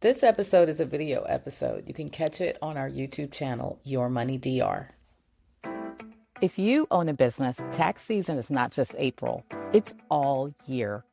This episode is a video episode. You can catch it on our YouTube channel, Your Money DR. If you own a business, tax season is not just April, it's all year.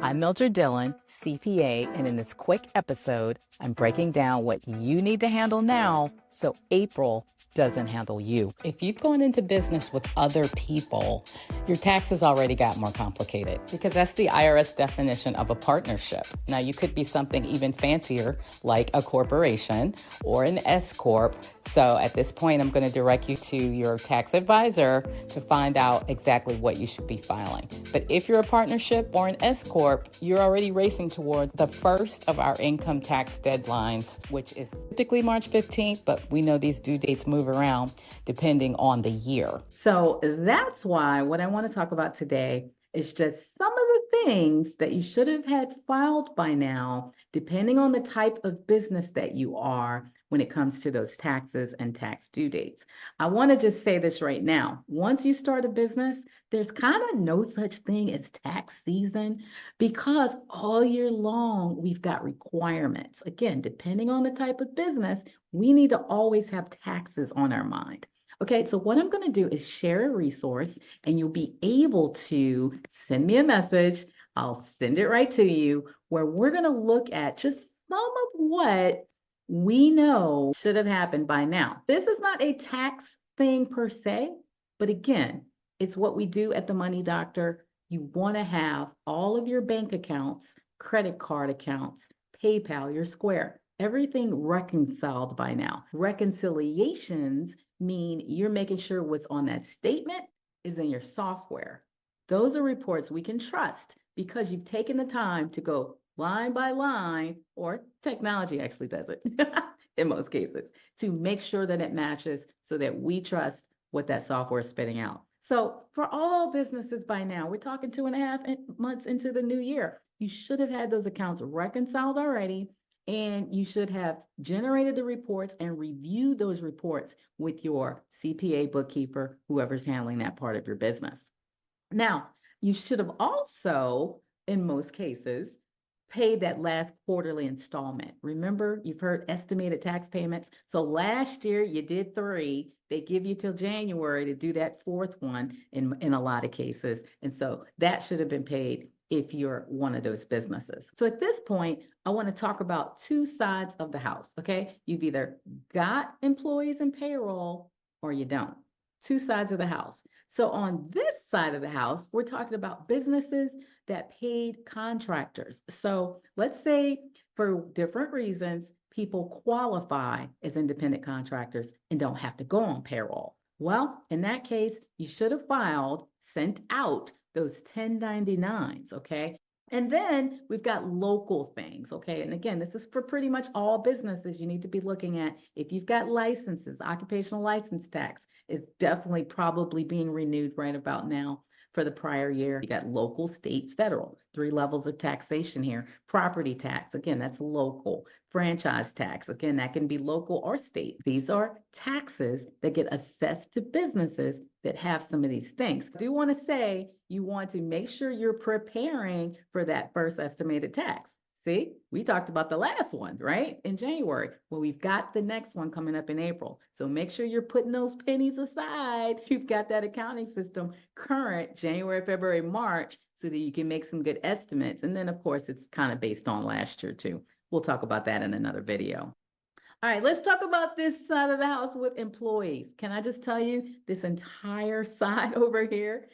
I'm Mildred Dillon, CPA, and in this quick episode, I'm breaking down what you need to handle now so April doesn't handle you. If you've gone into business with other people, your taxes already got more complicated because that's the IRS definition of a partnership. Now, you could be something even fancier like a corporation or an S Corp. So at this point, I'm going to direct you to your tax advisor to find out exactly what you should be filing. But if you're a partnership or an S Corp, you're already racing towards the first of our income tax deadlines, which is typically March 15th, but we know these due dates move around depending on the year. So that's why what I want to talk about today is just some of the things that you should have had filed by now, depending on the type of business that you are when it comes to those taxes and tax due dates. I want to just say this right now. Once you start a business, there's kind of no such thing as tax season because all year long we've got requirements. Again, depending on the type of business, we need to always have taxes on our mind. Okay, so what I'm going to do is share a resource and you'll be able to send me a message. I'll send it right to you where we're going to look at just some of what we know should have happened by now. This is not a tax thing per se, but again, it's what we do at the Money Doctor. You want to have all of your bank accounts, credit card accounts, PayPal, your Square, everything reconciled by now. Reconciliations mean you're making sure what's on that statement is in your software. Those are reports we can trust because you've taken the time to go line by line, or technology actually does it in most cases, to make sure that it matches so that we trust what that software is spitting out. So for all businesses by now, we're talking 2.5 months into the new year, you should have had those accounts reconciled already, and you should have generated the reports and reviewed those reports with your CPA, bookkeeper, whoever's handling that part of your business. Now, you should have also, in most cases, paid that last quarterly installment. Remember, you've heard estimated tax payments. So last year you did 3. They give you till January to do that 4th one in a lot of cases. And so that should have been paid if you're one of those businesses. So at this point, I want to talk about 2 sides of the house, okay? You've either got employees and payroll or you don't. 2 sides of the house. So on this side of the house, we're talking about businesses that paid contractors. So let's say for different reasons, people qualify as independent contractors and don't have to go on payroll. Well, in that case, you should have filed, sent out those 1099s, okay? And then we've got local things, okay? And again, this is for pretty much all businesses you need to be looking at. If you've got licenses, occupational license tax is definitely probably being renewed right about now for the prior year. You got local, state, federal, 3 levels of taxation here. Property tax, again, that's local. Franchise tax, again, that can be local or state. These are taxes that get assessed to businesses that have some of these things. I do want to say you want to make sure you're preparing for that first estimated tax. See, we talked about the last one, right? In January. Well, we've got the next one coming up in April. So make sure you're putting those pennies aside. You've got that accounting system current January, February, March, so that you can make some good estimates. And then, of course, it's kind of based on last year, too. We'll talk about that in another video. All right, let's talk about this side of the house with employees. Can I just tell you, this entire side over here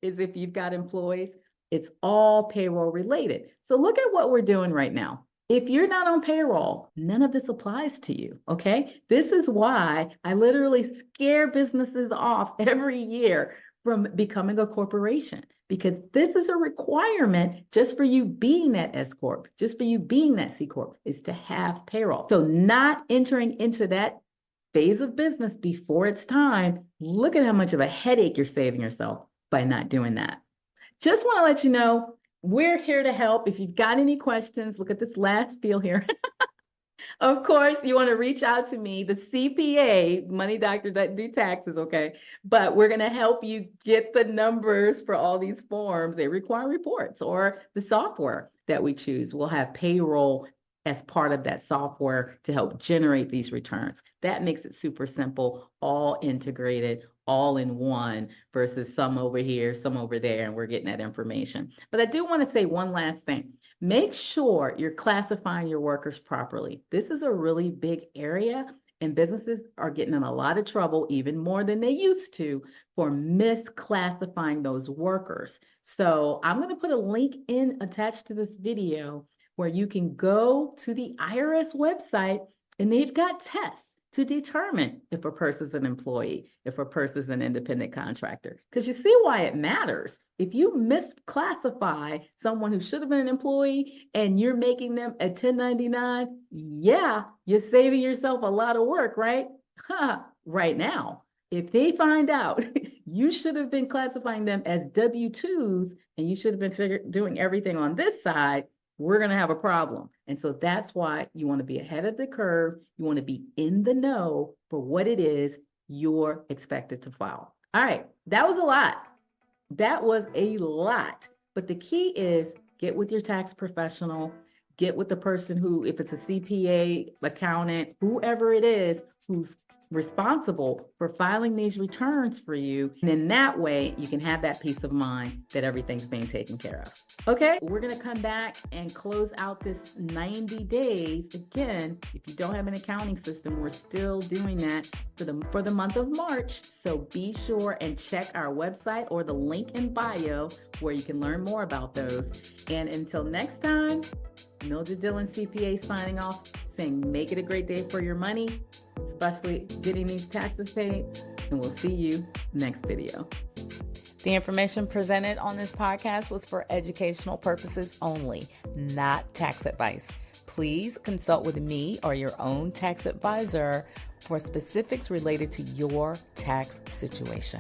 is if you've got employees, it's all payroll related. So look at what we're doing right now. If you're not on payroll, none of this applies to you, okay? This is why I literally scare businesses off every year from becoming a corporation, because this is a requirement just for you being that S Corp, just for you being that C Corp, is to have payroll. So not entering into that phase of business before it's time, look at how much of a headache you're saving yourself by not doing that. Just want to let you know, we're here to help. If you've got any questions, look at this last spiel here. Of course, you want to reach out to me, the CPA, Money Doctor that do taxes, okay? But we're going to help you get the numbers for all these forms. They require reports or the software that we choose. We'll have payroll as part of that software to help generate these returns. That makes it super simple, all integrated, all in one versus some over here, some over there, and we're getting that information. But I do want to say one last thing. Make sure you're classifying your workers properly. This is a really big area, and businesses are getting in a lot of trouble, even more than they used to, for misclassifying those workers. So I'm going to put a link attached to this video where you can go to the IRS website, and they've got tests to determine if a person's an employee, if a person's an independent contractor. Because you see why it matters. If you misclassify someone who should have been an employee and you're making them a 1099, yeah, you're saving yourself a lot of work, right? Right now. If they find out you should have been classifying them as W-2s and you should have been doing everything on this side, we're going to have a problem. And so that's why you want to be ahead of the curve. You want to be in the know for what it is you're expected to file. All right, that was a lot. That was a lot. But the key is get with your tax professional, get with the person who, if it's a CPA, accountant, whoever it is, who's responsible for filing these returns for you. And in that way, you can have that peace of mind that everything's being taken care of. Okay, we're going to come back and close out this 90 days. Again, if you don't have an accounting system, we're still doing that for the month of March. So be sure and check our website or the link in bio where you can learn more about those. And until next time, Mildred Dillon CPA signing off, saying make it a great day for your money, especially getting these taxes paid, and we'll see you next video. The information presented on this podcast was for educational purposes only, not tax advice. Please consult with me or your own tax advisor for specifics related to your tax situation.